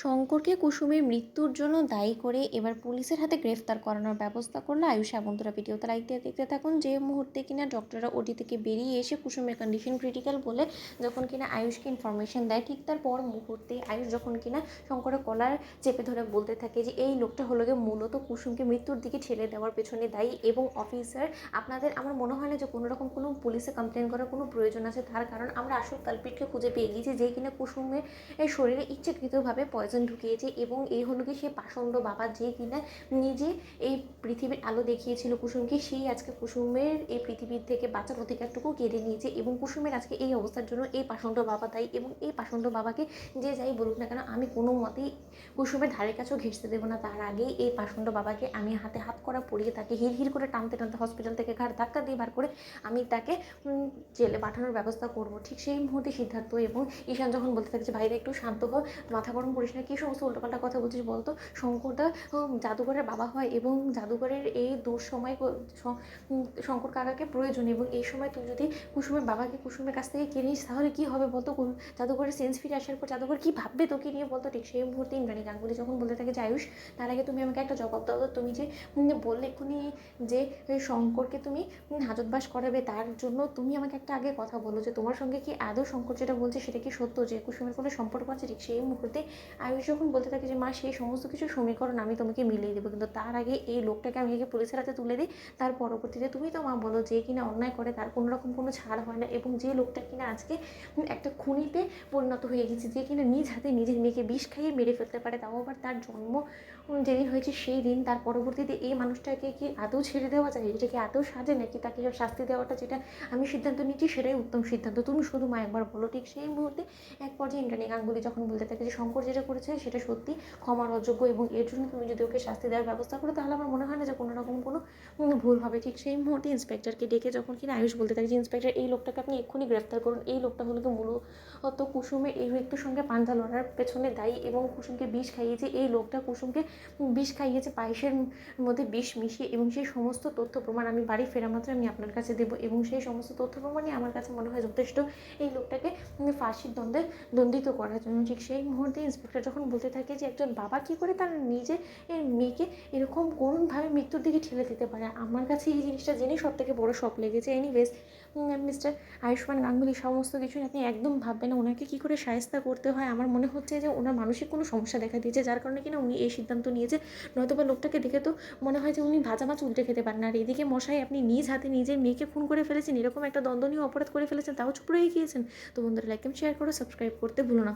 শঙ্করকে কুসুমের মৃত্যুর জন্য দায়ী করে এবার পুলিশের হাতে গ্রেফতার করানোর ব্যবস্থা করলো আয়ুষ। বন্ধুরা ভিডিওতে লাইক দিয়ে দেখতে থাকুন। যে মুহূর্তে কিনা ডক্টররা ওটি থেকে বেরিয়ে এসে কুসুমের কন্ডিশন ক্রিটিক্যাল বলে যখন কিনা আয়ুষকে ইনফরমেশন দেয়, ঠিক তার পর মুহূর্তে আয়ুষ যখন কিনা শঙ্করের কলার চেপে ধরে বলতে থাকে যে এই লোকটা হলো গিয়ে মূলত কুসুমকে মৃত্যুর দিকে ঠেলে দেওয়ার পেছনে দায়ী। এবং অফিসার আপনাদের আমার মনে হয় না যে কোনো রকম কোনো পুলিশে কমপ্লেন করার কোনো প্রয়োজন আছে, তার কারণ আমরা আসল কালপিটকে খুঁজে পেয়ে গেছি, যে কিনা কুসুমের শরীরে ইচ্ছাকৃতভাবে পয়জন ঢুকিয়েছে। এবং এই হলো কি সে পাষণ্ড বাবা, যে কিনা নিজে এই পৃথিবীর আলো দেখিয়েছিল কুসুমকে, সেই আজকে কুসুমের এই পৃথিবীর থেকে বাঁচার অধিকারটুকু কেড়ে নিয়েছে। এবং কুসুমের আজকে এই অবস্থার জন্য এই পাষণ্ড বাবা দায়ী। এবং এই পাষণ্ড বাবাকে যে যাই বলুক না কেন, আমি কোনো মতেই কুসুমের ধারে কাছেও ঘেঁষতে দেবো না। তার আগেই এই পাষণ্ড বাবাকে আমি হাতে হাত করা পড়িয়ে তাকে হির হির করে টানতে টানতে হসপিটাল থেকে ঘাড় ধাক্কা দিয়ে বার করে আমি তাকে জেলে পাঠানোর ব্যবস্থা করব। ঠিক সেই মুহূর্তে সিদ্ধার্থ এবং ঈশান যখন বলতে থাকে যে ভাইরা একটু শান্ত হ, মাথা গরম করিস না, কী সমস্ত উল্টোপাল্টা কথা বলছিস বলতো, শঙ্করদা জাদুঘরের বাবা হয় এবং জাদুঘরের এই দুঃসময় শঙ্কর কাকাকে প্রয়োজন। এবং এই সময় তুই যদি কুসুমের বাবাকে কুসুমের কাছ থেকে কিনে নিস তাহলে কী হবে বলতো, জাদুঘরের সেন্স ফিরে আসার পর জাদুঘর কী ভাববে তোকে নিয়ে বলতো। ঠিক সেই মুহূর্তে ইন্দ্রাণী গাঙ্গুলি যখন বলতে থাকে যে আয়ুষ, তার আগে তুমি আমাকে একটা জবাব দাও তো, তুমি যে বললে এক্ষুনি যে শঙ্করকে তুমি হাজতবাস করাবে, তার জন্য তুমি আমাকে একটা আগে কথা বলো যে তোমার সঙ্গে কি আদৌ শঙ্কর যেটা বলছে সেটা কি সত্য, যে কুসুমের কোনো সম্পর্ক আছে। ঠিক সেই মুহূর্তে আয়ুষ যখন বলতে থাকে যে মা সেই সমস্ত কিছু সমীকরণ আমি তোমাকে মিলিয়ে দেবো, কিন্তু তার আগে এই লোকটাকে আমি আগে পুলিশের হাতে তুলে দিই, তার পরবর্তীতে তুমি তো মা বলো যে কিনা অন্যায় করে তার কোনো রকম কোনো ছাড় হয় না। এবং যে লোকটা কিনা আজকে একটা খুনিতে পরিণত হয়ে গেছে, যে কিনা নিজ হাতে নিজের মেয়েকে বিষ খাইয়ে মেরে ফেলতে পারে, তাও আবার তার জন্ম যেদিন হয়েছে সেই দিন, তার পরবর্তীতে এই মানুষটাকে কি আদৌ ছেড়ে দেওয়া যায়, এটা কি আদৌ সাজে নাকি তাকে শাস্তি দেওয়াটা যেটা আমি সিদ্ধান্ত নিচ্ছি সেটাই উত্তম সিদ্ধান্ত, তুমি শুধু মা একবার বলো। ঠিক সেই মুহূর্তে এক পর্যায়ে ইন্দ্রাণী গাঙ্গুলি যখন বলতে থাকে যে শঙ্কর যেটা করেছে সেটা সত্যি ক্ষমার অযোগ্য, এবং এর জন্য তুমি যদি ওকে শাস্তি দেওয়ার ব্যবস্থা করো তাহলে আমার মনে হয় না যে কোনো রকম কোনো ভুল হবে। ঠিক সেই মুহূর্তে ইন্সপেক্টরকে ডেকে যখন কিনা আয়ুষ বলতে থাকে যে ইন্সপেক্টর এই লোকটাকে আপনি এক্ষুনি গ্রেফতার করুন, এই লোকটা হলো কি মূলত কুসুমের এই মৃত্যুর সঙ্গে পাঞ্জা লড়ার পেছনে দায়ী এবং কুসুমকে বিষ খাইয়েছে। এই লোকটা কুসুমকে বিষ খাইয়েছে পায়েসের মধ্যে বিষ মিশিয়ে, এবং সেই সমস্ত তথ্য প্রমাণ আমি বাড়ি ফেরা মাত্র আমি আপনার কাছে দেবো। এবং সেই সমস্ত তথ্য প্রমাণই আমার কাছে মনে হয় যথেষ্ট এই লোকটাকে ফাঁসির দ্বন্দ্বে দণ্ডিত করার জন্য। ঠিক সেই মুহূর্তে ইন্সপেক্টর যখন বলতে থাকে যে একজন বাবা কী করে তার নিজের মেয়েকে এরকম কোনভাবে মৃত্যুর দিকে ঠেলে দিতে পারে, আমার কাছে এই জিনিসটা জেনে সব থেকে বড়ো শক লেগেছে। এনিওয়েজ মিস্টার আয়ুষ্মান গাঙ্গুলি, সমস্ত কিছুই আপনি একদম ভাববেন না ওনাকে কী করে শায়েস্তা করতে হয়। আমার মনে হচ্ছে যে ওনার মানসিক কোনো সমস্যা দেখা দিয়েছে, যার কারণে কিনা উনি এই সিদ্ধান্ত নিয়েছে। নয়তোবা লোকটাকে দেখে তো মনে হয় যে উনি ভাজা মাছ উল্টে খেতে পারেন। আর এদিকে মশাই আপনি নিজ হাতে নিজের মেয়েকে খুন করে ফেলেছেন, এরকম একটা দ্বন্দ্বনীয় অপরাধ করে ফেলেছেন, তাও চুপ রয়ে গিয়েছেন। তো বন্ধুরা লাইক শেয়ার করো, সাবস্ক্রাইব করতে ভুলো না।